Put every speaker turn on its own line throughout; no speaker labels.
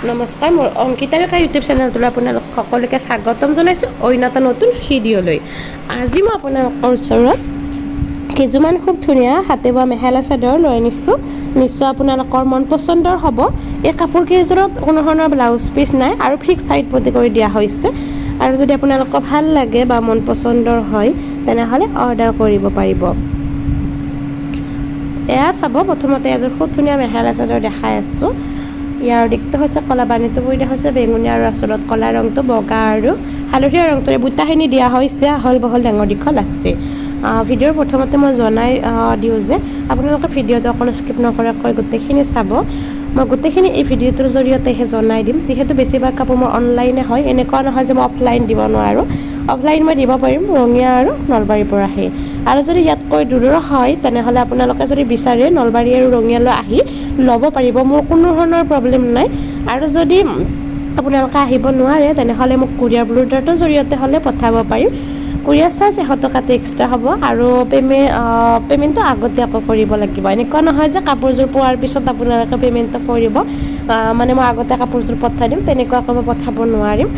নমস্কাৰ মোৰ অংকিতা ৰেখা ইউটিউব চেনেলটোলৈ আপোনালোক সকলোকে স্বাগতম জনাইছোঁ অন্য এটা নতুন ভিডিঅ'লৈ। আজি মই আপোনালোকৰ ওচৰত কিছুমান খুব ধুনীয়া হাতে বোৱা মেখেলা চাদৰ লৈ আনিছোঁ। নিশ্চয় আপোনালোকৰ মন পচন্দৰ হ'ব। এই কাপোৰ কেইযোৰত কোনো ধৰণৰ ব্লাউজ পিচ নাই আৰু ফিক্স চাইড পটি কৰি দিয়া হৈছে। আৰু যদি আপোনালোকৰ ভাল লাগে বা মন পচন্দৰ হয় তেনেহ'লে অৰ্ডাৰ কৰিব পাৰিব। এয়া চাব, প্ৰথমতে এযোৰ খুব ধুনীয়া মেখেলা চাদৰ দেখাই আছোঁ। ইয়াৰ দিশটো হৈছে কলা বাণীটো বৈ দিয়া হৈছে বেঙুনীয়া আৰু আচলত কলা ৰংটো বগা আৰু হালধীয়া ৰংটোৰে বুটাখিনি দিয়া হৈছে। আহল বহল ডাঙৰ দীঘল আছে। ভিডিঅ'ৰ প্ৰথমতে মই জনাই দিওঁ যে আপোনালোকে ভিডিঅ'টো অকণ স্কিপ নকৰাকৈ গোটেইখিনি চাব। মই গোটেইখিনি এই ভিডিঅ'টোৰ জৰিয়তেহে জনাই দিম, যিহেতু বেছিভাগ কাপোৰ মোৰ অনলাইনে হয়। এনেকুৱা নহয় যে মই অফলাইন দিব নোৱাৰোঁ। অফলাইন মই দিব পাৰিম ৰঙিয়া আৰু নলবাৰীৰ পৰা আহি। আৰু যদি ইয়াতকৈ দূৰৰ হয় তেনেহ'লে আপোনালোকে যদি বিচাৰে নলবাৰী আৰু ৰঙিয়ালৈ আহি ল'ব পাৰিব, মোৰ কোনো ধৰণৰ প্ৰব্লেম নাই। আৰু যদি আপোনালোকে আহিব নোৱাৰে তেনেহ'লে মোক কুৰিয়াৰ ব্লুডাৰটোৰ জৰিয়তে হ'লে পঠাব পাৰিম। কুৰিয়াৰ চাৰ্জ 100 টকাটো এক্সট্ৰা হ'ব আৰু পে'মেণ্টটো আগতীয়াকৈ কৰিব লাগিব। এনেকুৱা নহয় যে কাপোৰযোৰ পোৱাৰ পিছত আপোনালোকে পে'মেণ্টটো কৰিব, মানে মই আগতে কাপোৰযোৰ পঠাই দিম, তেনেকুৱাকৈ মই পঠাব নোৱাৰিম।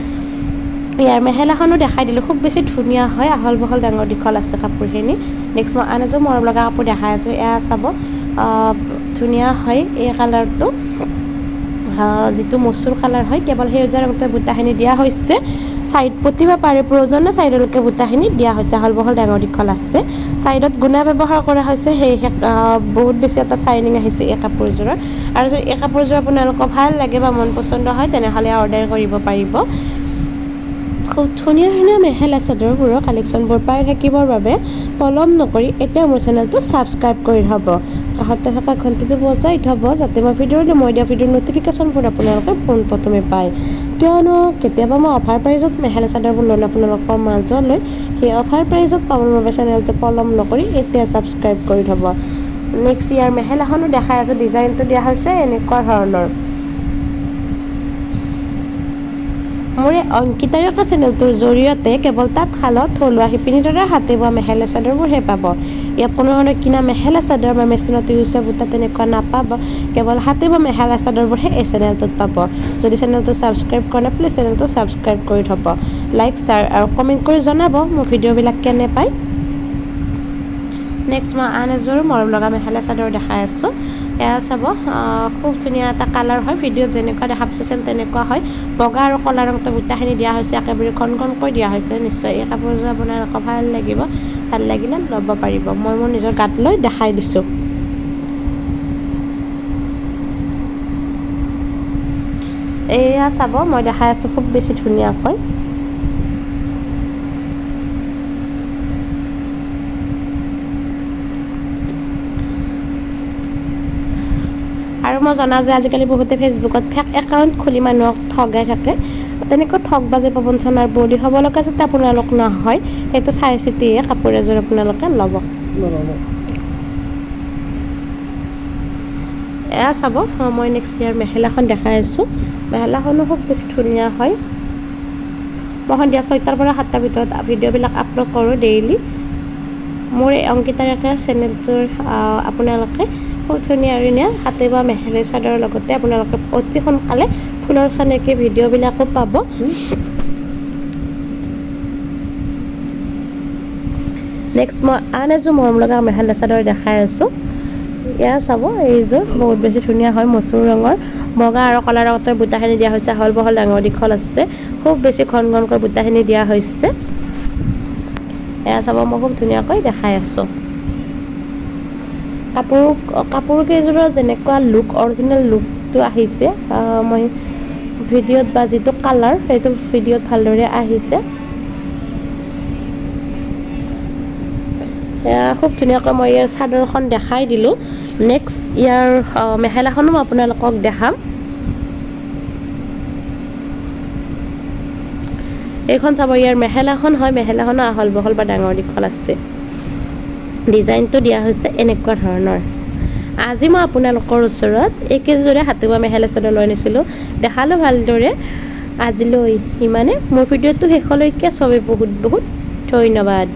ইয়াৰ মেখেলাখনো দেখাই দিলোঁ, খুব বেছি ধুনীয়া হয়, আহল বহল ডাঙৰ দীঘল আছে কাপোৰখিনি। নেক্সট মই আন এযোৰ মৰম লগা কাপোৰ দেখাই আছোঁ। এয়া চাব, ধুনীয়া হয় এই কালাৰটো, যিটো মচুৰ কালাৰ হয়। কেৱল সেউজীয়া ৰঙটোৰ বুটাখিনি দিয়া হৈছে। চাইড পতিব পাৰে, প্ৰয়োজনীয় চাইডলৈকে বুটাখিনি দিয়া হৈছে। আহল বহল ডাঙৰ দীঘল আছে। চাইডত গুণা ব্যৱহাৰ কৰা হৈছে, সেয়েহে বহুত বেছি এটা চাইনিং আহিছে এই কাপোৰযোৰৰ। আৰু যদি এই কাপোৰযোৰ আপোনালোকৰ ভাল লাগে বা মন পচন্দ হয় তেনেহ'লে অৰ্ডাৰ কৰিব পাৰিব। খুব ধুনীয়া ধুনীয়া মেখেলা চাদৰবোৰৰ কালেকশ্যনবোৰ পাই থাকিবৰ বাবে পলম নকৰি এতিয়া মোৰ চেনেলটো ছাবস্ক্ৰাইব কৰি থ'ব। কাষতে থকা ঘণ্টিটো বজাই থ'ব, যাতে মই দিয়া ভিডিঅ'ৰ ন'টিফিকেশ্যনবোৰ আপোনালোকে পোনপ্ৰথমে পায়। কিয়নো কেতিয়াবা মই অফাৰ প্ৰাইজত মেখেলা চাদৰবোৰ লৈ আপোনালোকৰ মাজলৈ, সেই অফাৰ প্ৰাইজত পাবৰ বাবে চেনেলটো পলম নকৰি এতিয়া ছাবস্ক্ৰাইব কৰি থ'ব। নেক্সট ইয়াৰ মেখেলাখনো দেখাই আছোঁ। ডিজাইনটো দিয়া হৈছে এনেকুৱা ধৰণৰ। মোৰ এই অংকিতা ৰেখা চেনেলটোৰ জৰিয়তে কেৱল তাঁতশালত থলুৱা শিপিনীৰ দ্বাৰা হাতে বোৱা মেখেলা চাদৰবোৰহে পাব। ইয়াত কোনো ধৰণৰ কিনা মেখেলা চাদৰ বা মেচিনত ইউজ হোৱা বুটা তেনেকুৱা নাপাব। কেৱল হাতে বোৱা মেখেলা চাদৰবোৰহে এই চেনেলটোত পাব। যদি চেনেলটো ছাবস্ক্ৰাইব কৰা নাই প্লিজ চেনেলটো ছাবস্ক্ৰাইব কৰি থ'ব। লাইক, শ্বেয়াৰ আৰু কমেণ্ট কৰি জনাব মোৰ ভিডিঅ'বিলাক কেনে পায়। নেক্সট মই আন এযোৰ মৰম লগা মেখেলা চাদৰ দেখাই আছোঁ। এয়া চাব, খুব ধুনীয়া এটা কালাৰ হয়। ভিডিঅ'ত যেনেকুৱা দেখা পাইছেন তেনেকুৱা হয়। বগা আৰু কলা ৰংটো বুটাখিনি দিয়া হৈছে, একেবাৰে ঘন ঘনকৈ দিয়া হৈছে। নিশ্চয় এই কাপোৰযোৰ আপোনালোকৰ ভাল লাগিব, ভাল লাগিলে ল'ব পাৰিব। মই মোৰ নিজৰ গাত লৈ দেখাই দিছোঁ। এয়া চাব, মই দেখাই আছোঁ খুব বেছি ধুনীয়াকৈ। আৰু মই জনাওঁ যে আজিকালি বহুতে ফেচবুকত ফেক একাউণ্ট খুলি মানুহক ঠগাই থাকে। তেনেকৈ ঠগবাজি প্ৰবঞ্চনাৰ বলি হ'ব লগা যাতে আপোনালোক নহয়, সেইটো চাই চিতিয়ে কাপোৰ এযোৰ আপোনালোকে ল'ব। এয়া চাব, মই নেক্সট ইয়াৰ মেখেলাখন দেখাই আছোঁ। মেখেলাখনো খুব বেছি ধুনীয়া হয়। মই সন্ধিয়া 6টাৰ পৰা 7টাৰ ভিতৰত ভিডিঅ'বিলাক আপলোড কৰোঁ ডেইলি। মোৰ এই অংকিতা ৰেখা চেনেলটোৰ আপোনালোকে খুব ধুনীয়া ধুনীয়া হাতে বোৱা মেখেলা চাদৰৰ লগতে আপোনালোকে অতি সোনকালে ফুলৰ চানেকি ভিডিঅ'বিলাকো পাব। নেক্সট মই আন এযোৰ মৰম লগা মেখেলা চাদৰ দেখাই আছোঁ। এয়া চাব, এইযোৰ বহুত বেছি ধুনীয়া হয়। মচুৰ ৰঙৰ বগা আৰু কলা ৰঙৰ বুটাখিনি দিয়া হৈছে। আহল বহল ডাঙৰ দীঘল আছে। খুব বেছি ঘন ঘনকৈ বুটাখিনি দিয়া হৈছে। এয়া চাব, মই খুব ধুনীয়াকৈ দেখাই আছোঁ। কাপোৰ কেইযোৰৰ যেনেকুৱা লুক, অৰিজিনেল লুকটো আহিছে, মই ভিডিঅ'ত বা যিটো কালাৰ সেইটো ভিডিঅ'ত ভালদৰে আহিছে। খুব ধুনীয়াকৈ মই ইয়াৰ চাদৰখন দেখাই দিলোঁ। নেক্সট ইয়াৰ মেখেলাখনো মই আপোনালোকক দেখাম। এইখন চাব, ইয়াৰ মেখেলাখন হয়। মেখেলাখনো আহল বহল বা ডাঙৰ দীঘল আছে। ডিজাইনটো দিয়া হৈছে এনেকুৱা ধৰণৰ। আজি মই আপোনালোকৰ ওচৰত এইকেইযোৰে হাতে বোৱা মেখেলা চাদৰ লৈ আনিছিলোঁ, দেখালোঁ ভালদৰে। আজিলৈ ইমানে। মোৰ ভিডিঅ'টো শেষলৈকে চবেই বহুত বহুত ধন্যবাদ।